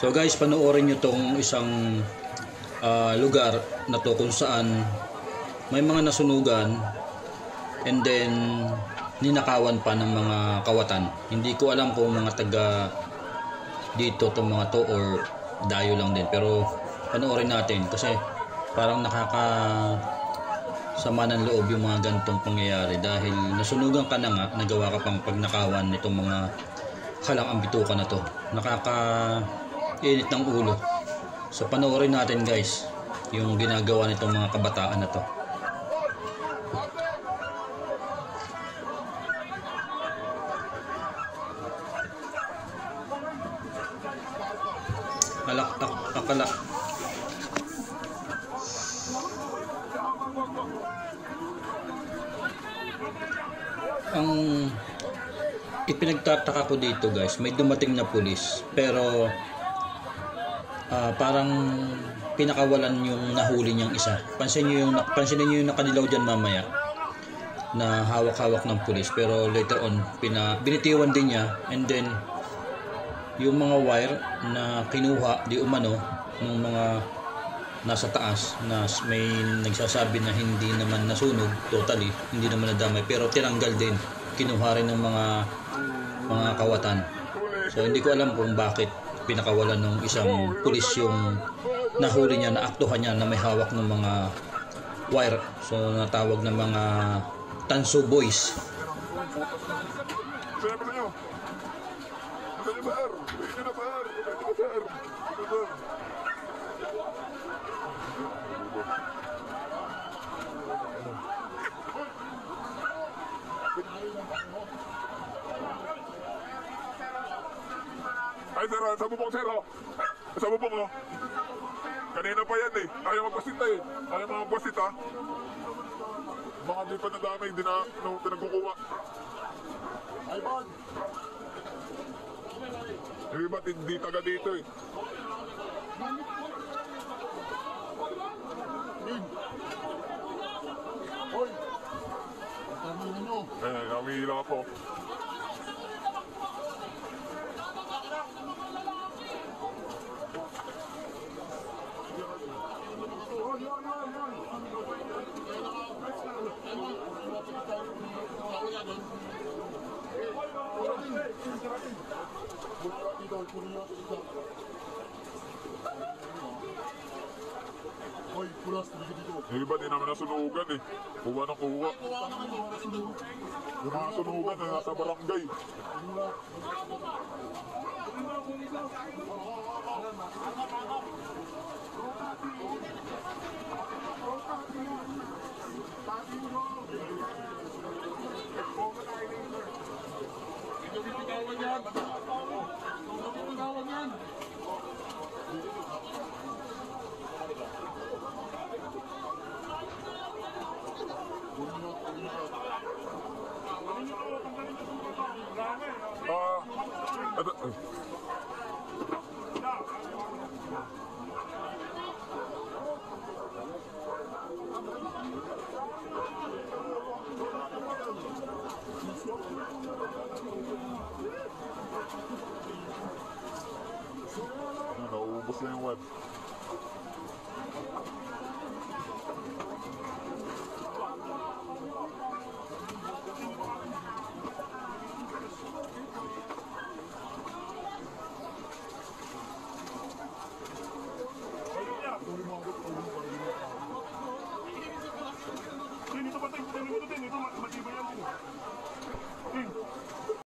So guys, panoorin nyo tong isang lugar na to kung saan may mga nasunugan and then ninakawan pa ng mga kawatan. Hindi ko alam kung mga taga dito tong mga to or dayo lang din, pero panoorin natin kasi parang sama ng loob yung mga ganitong pangyayari dahil nasunugan ka na nga, nagawa ka pang pagnakawan nitong mga halang bituka na to. Init ng ulo. So panoorin natin guys yung ginagawa nitong mga kabataan na to. Akala ang ipinagtataka ko dito guys, may dumating na pulis pero parang pinakawalan yung nahuli niyang isa. Pansinin niyo yung nakadilaw dyan mamaya na hawak-hawak ng pulis, pero later on binitiwan din niya, and then yung mga wire na kinuha di umano ng mga nasa taas na may nagsasabi na hindi naman nasunog totally, hindi naman nadamay, pero tinanggal din, kinuha rin ng mga kawatan. So hindi ko alam kung bakit pinakawalan ng isang pulis yung nahuli niya, naaktuhan niya na may hawak ng mga wire. So natawag ng mga Tanso Boys. Ay sir, sa bubong sir, oh. Sa bubong, oh. Kanina pa yan eh. Ayaw magpasita eh. Ayaw mga magpasita. Mga di pa nadamay, hindi na pinagkukuha. Ay, Bon! Yung iba't hindi taga dito eh. Hoy! Namihila ako. Yung iba di namin nasunugan eh. Kuha ng kuha. Yung mga sunugan na nasa barangay. Naubos na yung web.